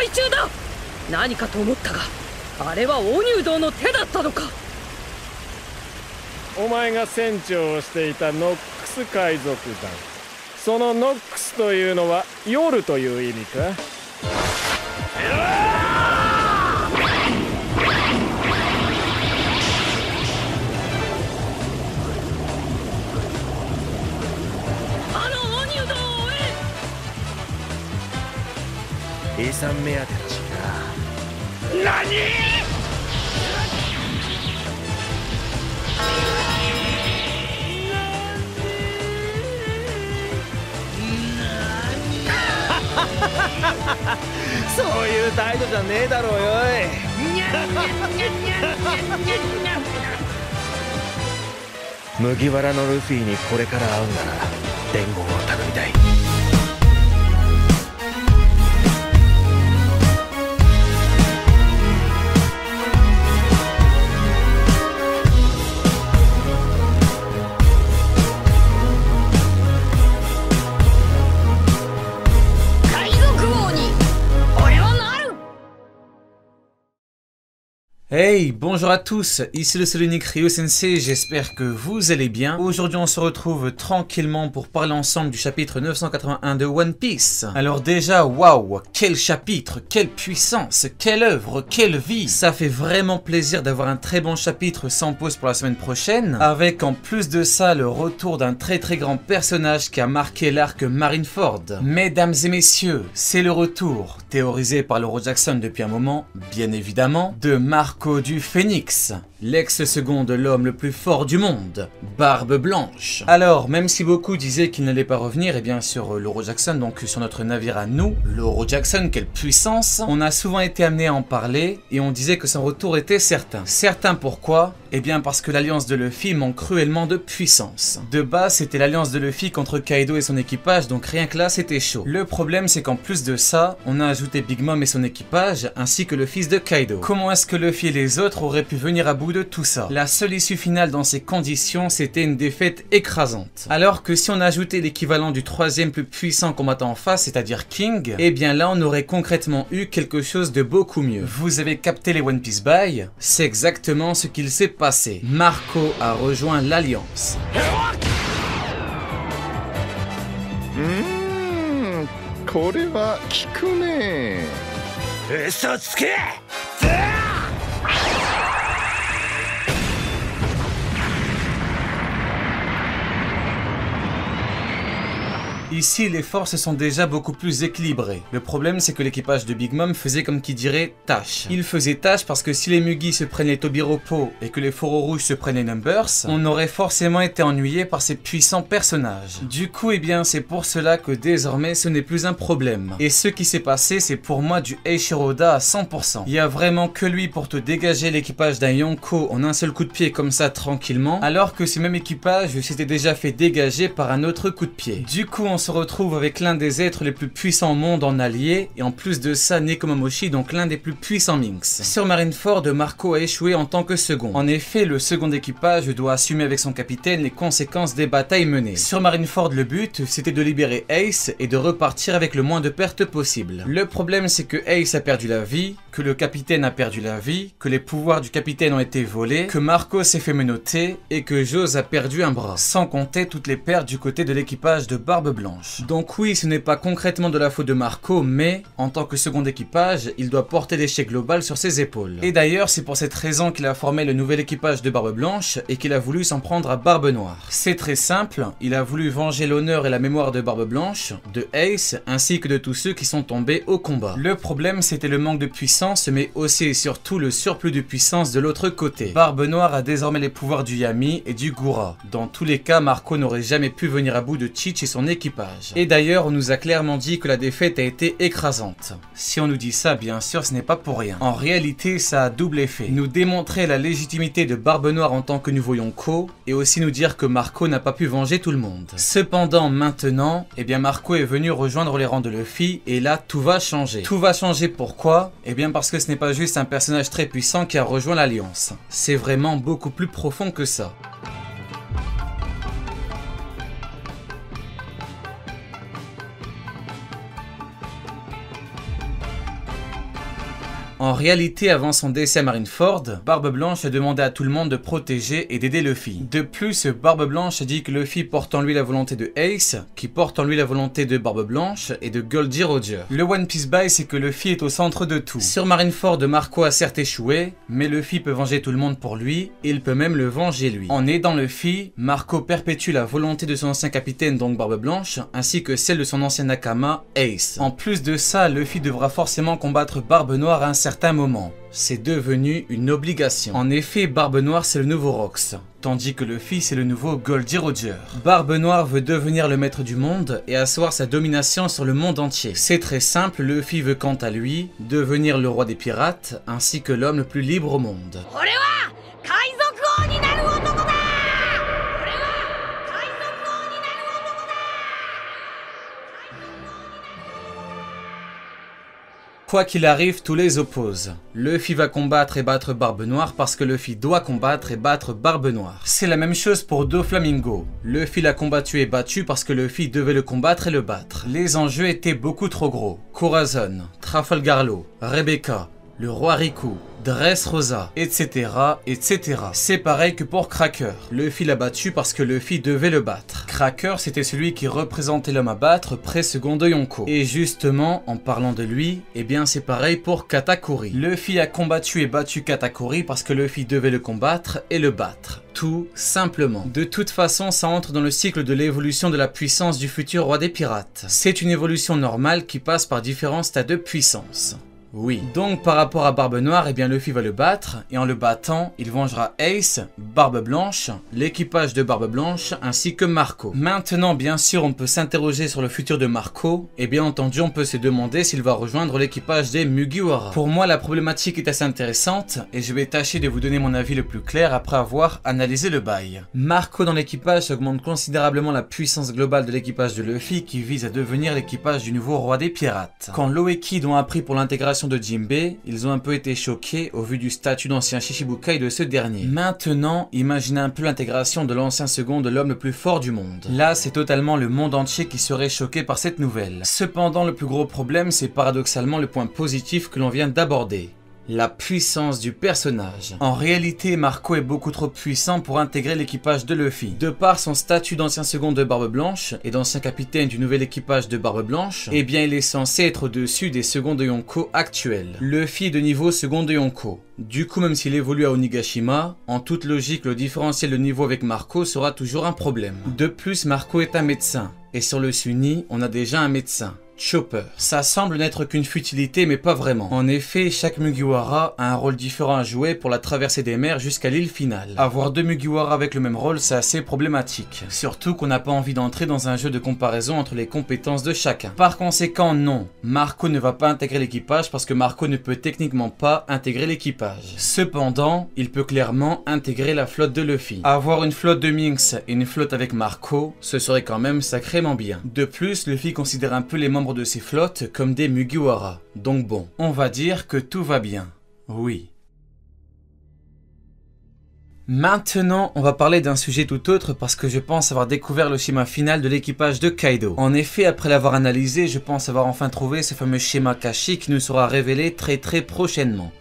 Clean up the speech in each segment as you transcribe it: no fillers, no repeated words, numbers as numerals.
敗中だ。何かと思ったが、あれはオニュー道の手だったのか。お前が船長をしていたノックス海賊団、そのノックスというのは夜という意味か。オニュー道を追え。 A さん目当てらしいな。何！そういう態度じゃねえだろうよい。麦わらのルフィにこれから会うなら伝言を頼みたい。Hey, bonjour à tous, ici le seul unique Ryo Sensei, j'espère que vous allez bien. Aujourd'hui on se retrouve tranquillement pour parler ensemble du chapitre 981 de One Piece. Alors déjà, waouh, quel chapitre, quelle puissance, quelle œuvre, quelle vie. Ça fait vraiment plaisir d'avoir un très bon chapitre sans pause pour la semaine prochaine, avec en plus de ça le retour d'un très grand personnage qui a marqué l'arc Marineford. Mesdames et messieurs, c'est le retour, théorisé par Lauro Jackson depuis un moment, bien évidemment, de Marco du Phénix, l'ex-second de l'homme le plus fort du monde, Barbe Blanche. Alors, même si beaucoup disaient qu'il n'allait pas revenir, et bien sur Lauro Jackson, donc sur notre navire à nous, Lauro Jackson, quelle puissance, on a souvent été amené à en parler, et on disait que son retour était certain. Certain pourquoi? Eh bien parce que l'alliance de Luffy manque cruellement de puissance. De base, c'était l'alliance de Luffy contre Kaido et son équipage, donc rien que là, c'était chaud. Le problème, c'est qu'en plus de ça, on a ajouté Big Mom et son équipage, ainsi que le fils de Kaido. Comment est-ce que Luffy et les autres auraient pu venir à bout de tout ça? La seule issue finale dans ces conditions, c'était une défaite écrasante. Alors que si on ajoutait l'équivalent du troisième plus puissant combattant en face, c'est-à-dire King, eh bien là, on aurait concrètement eu quelque chose de beaucoup mieux. Vous avez capté les One Piece Buy? C'est exactement ce qu'il s'est passé. Marco a rejoint l'Alliance. Ici, les forces sont déjà beaucoup plus équilibrées. Le problème, c'est que l'équipage de Big Mom faisait comme qui dirait tâche. Il faisait tâche parce que si les Mugi se prennent les Tobiropo et que les Foro Rouges se prennent les Numbers, on aurait forcément été ennuyé par ces puissants personnages. Du coup, eh bien, c'est pour cela que désormais, ce n'est plus un problème. Et ce qui s'est passé, c'est pour moi du Eiichiro Oda à 100%. Il y a vraiment que lui pour te dégager l'équipage d'un Yonko en un seul coup de pied comme ça tranquillement, alors que ce même équipage s'était déjà fait dégager par un autre coup de pied. Du coup, on se retrouve avec l'un des êtres les plus puissants au monde en allié, et en plus de ça, Nekomamushi, donc l'un des plus puissants Minx. Sur Marineford, Marco a échoué en tant que second. En effet, le second équipage doit assumer avec son capitaine les conséquences des batailles menées. Sur Marineford, le but, c'était de libérer Ace et de repartir avec le moins de pertes possible. Le problème, c'est que Ace a perdu la vie, que le capitaine a perdu la vie, que les pouvoirs du capitaine ont été volés, que Marco s'est fait menotter, et que Jose a perdu un bras. Sans compter toutes les pertes du côté de l'équipage de Barbe Blanche. Donc oui, ce n'est pas concrètement de la faute de Marco, mais en tant que second équipage, il doit porter l'échec global sur ses épaules. Et d'ailleurs, c'est pour cette raison qu'il a formé le nouvel équipage de Barbe Blanche et qu'il a voulu s'en prendre à Barbe Noire. C'est très simple, il a voulu venger l'honneur et la mémoire de Barbe Blanche, de Ace, ainsi que de tous ceux qui sont tombés au combat. Le problème, c'était le manque de puissance, mais aussi et surtout le surplus de puissance de l'autre côté. Barbe Noire a désormais les pouvoirs du Yami et du Gura. Dans tous les cas, Marco n'aurait jamais pu venir à bout de Cheech et son équipage. Et d'ailleurs, on nous a clairement dit que la défaite a été écrasante. Si on nous dit ça, bien sûr, ce n'est pas pour rien. En réalité, ça a double effet. Nous démontrer la légitimité de Barbe Noire en tant que nouveau Yonko, et aussi nous dire que Marco n'a pas pu venger tout le monde. Cependant, maintenant, eh bien Marco est venu rejoindre les rangs de Luffy, et là, tout va changer. Tout va changer pourquoi? Eh bien parce que ce n'est pas juste un personnage très puissant qui a rejoint l'Alliance. C'est vraiment beaucoup plus profond que ça. En réalité, avant son décès à Marineford, Barbe Blanche a demandé à tout le monde de protéger et d'aider Luffy. De plus, Barbe Blanche a dit que Luffy porte en lui la volonté de Ace, qui porte en lui la volonté de Barbe Blanche et de Goldie Roger. Le One Piece bail, c'est que Luffy est au centre de tout. Sur Marineford, Marco a certes échoué, mais Luffy peut venger tout le monde pour lui, et il peut même le venger lui. En aidant Luffy, Marco perpétue la volonté de son ancien capitaine, donc Barbe Blanche, ainsi que celle de son ancien Nakama, Ace. En plus de ça, Luffy devra forcément combattre Barbe Noire à un certain moment. C'est devenu une obligation. En effet, Barbe Noire c'est le nouveau Rox, tandis que Luffy c'est le nouveau Goldie Roger. Barbe Noire veut devenir le maître du monde et asseoir sa domination sur le monde entier. C'est très simple, Luffy veut quant à lui devenir le roi des pirates ainsi que l'homme le plus libre au monde. Quoi qu'il arrive, tous les opposent. Luffy va combattre et battre Barbe Noire parce que Luffy doit combattre et battre Barbe Noire. C'est la même chose pour Doflamingo. Luffy l'a combattu et battu parce que Luffy devait le combattre et le battre. Les enjeux étaient beaucoup trop gros. Corazon, Trafalgar Law, Rebecca, le roi Riku, Dressrosa, etc., etc. C'est pareil que pour Cracker. Luffy l'a battu parce que Luffy devait le battre. Cracker, c'était celui qui représentait l'homme à battre près Secondo Yonko. Et justement, en parlant de lui, eh bien c'est pareil pour Katakuri. Luffy a combattu et battu Katakuri parce que Luffy devait le combattre et le battre. Tout simplement. De toute façon, ça entre dans le cycle de l'évolution de la puissance du futur roi des pirates. C'est une évolution normale qui passe par différents stades de puissance. Oui. Donc par rapport à Barbe Noire, eh bien Luffy va le battre, et en le battant, il vengera Ace, Barbe Blanche, l'équipage de Barbe Blanche, ainsi que Marco. Maintenant, bien sûr, on peut s'interroger sur le futur de Marco, et bien entendu, on peut se demander s'il va rejoindre l'équipage des Mugiwara. Pour moi, la problématique est assez intéressante, et je vais tâcher de vous donner mon avis le plus clair après avoir analysé le bail. Marco dans l'équipage augmente considérablement la puissance globale de l'équipage de Luffy, qui vise à devenir l'équipage du nouveau roi des pirates. Quand Law et Kid ont appris pour l'intégration de Jinbei, ils ont un peu été choqués au vu du statut d'ancien Shichibukai de ce dernier. Maintenant, imaginez un peu l'intégration de l'ancien second de l'homme le plus fort du monde. Là, c'est totalement le monde entier qui serait choqué par cette nouvelle. Cependant, le plus gros problème, c'est paradoxalement le point positif que l'on vient d'aborder. La puissance du personnage. En réalité, Marco est beaucoup trop puissant pour intégrer l'équipage de Luffy. De par son statut d'ancien second de Barbe Blanche et d'ancien capitaine du nouvel équipage de Barbe Blanche, eh bien il est censé être au-dessus des seconds de Yonko actuels. Luffy est de niveau second de Yonko. Du coup, même s'il évolue à Onigashima, en toute logique, le différentiel de niveau avec Marco sera toujours un problème. De plus, Marco est un médecin. Et sur le Sunny, on a déjà un médecin. Chopper. Ça semble n'être qu'une futilité mais pas vraiment. En effet, chaque Mugiwara a un rôle différent à jouer pour la traversée des mers jusqu'à l'île finale. Avoir deux Mugiwara avec le même rôle, c'est assez problématique. Surtout qu'on n'a pas envie d'entrer dans un jeu de comparaison entre les compétences de chacun. Par conséquent, non. Marco ne va pas intégrer l'équipage parce que Marco ne peut techniquement pas intégrer l'équipage. Cependant, il peut clairement intégrer la flotte de Luffy. Avoir une flotte de Minx et une flotte avec Marco, ce serait quand même sacrément bien. De plus, Luffy considère un peu les membres de ces flottes comme des Mugiwara. Donc bon, on va dire que tout va bien. Oui. Maintenant, on va parler d'un sujet tout autre parce que je pense avoir découvert le schéma final de l'équipage de Kaido. En effet, après l'avoir analysé, je pense avoir enfin trouvé ce fameux schéma caché qui nous sera révélé très prochainement.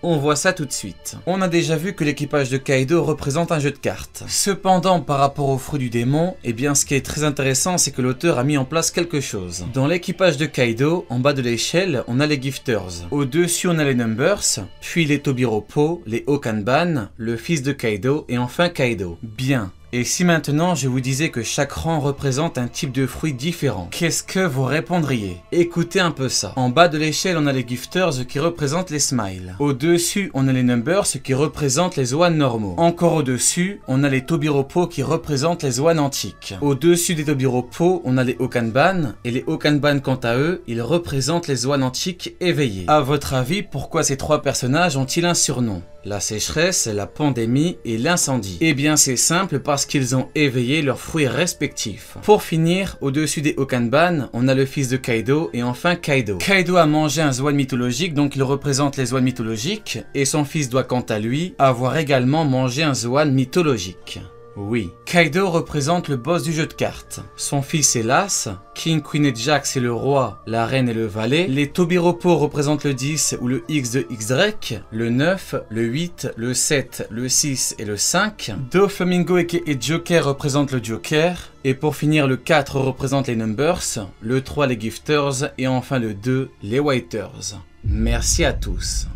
On voit ça tout de suite. On a déjà vu que l'équipage de Kaido représente un jeu de cartes. Cependant, par rapport au fruit du démon, eh bien ce qui est très intéressant, c'est que l'auteur a mis en place quelque chose. Dans l'équipage de Kaido, en bas de l'échelle, on a les Gifters. Au-dessus, on a les Numbers, puis les Tobiropo, les Okanban, le fils de Kaido, et enfin Kaido. Bien. Et si maintenant je vous disais que chaque rang représente un type de fruit différent, qu'est-ce que vous répondriez? Écoutez un peu ça. En bas de l'échelle, on a les Gifters qui représentent les Smiles. Au-dessus, on a les Numbers qui représentent les Zoan normaux. Encore au-dessus, on a les Tobiropo qui représentent les Zoan antiques. Au-dessus des Tobiropo, on a les Okanban, et les Okanban quant à eux, ils représentent les Zoan antiques éveillés. À votre avis, pourquoi ces trois personnages ont-ils un surnom? La sécheresse, la pandémie et l'incendie. Eh bien c'est simple parce qu'ils ont éveillé leurs fruits respectifs. Pour finir, au-dessus des Okanban, on a le fils de Kaido et enfin Kaido. Kaido a mangé un Zoan mythologique, donc il représente les Zoan mythologiques, et son fils doit quant à lui avoir également mangé un Zoan mythologique. Oui. Kaido représente le boss du jeu de cartes. Son fils est l'As, King, Queen et Jack c'est le roi, la reine et le valet. Les Tobiropo représentent le 10 ou le X de XY, le 9, le 8, le 7, le 6 et le 5. Doflamingo et Joker représentent le Joker. Et pour finir, le 4 représente les Numbers, le 3 les Gifters et enfin le 2 les Waiters. Merci à tous.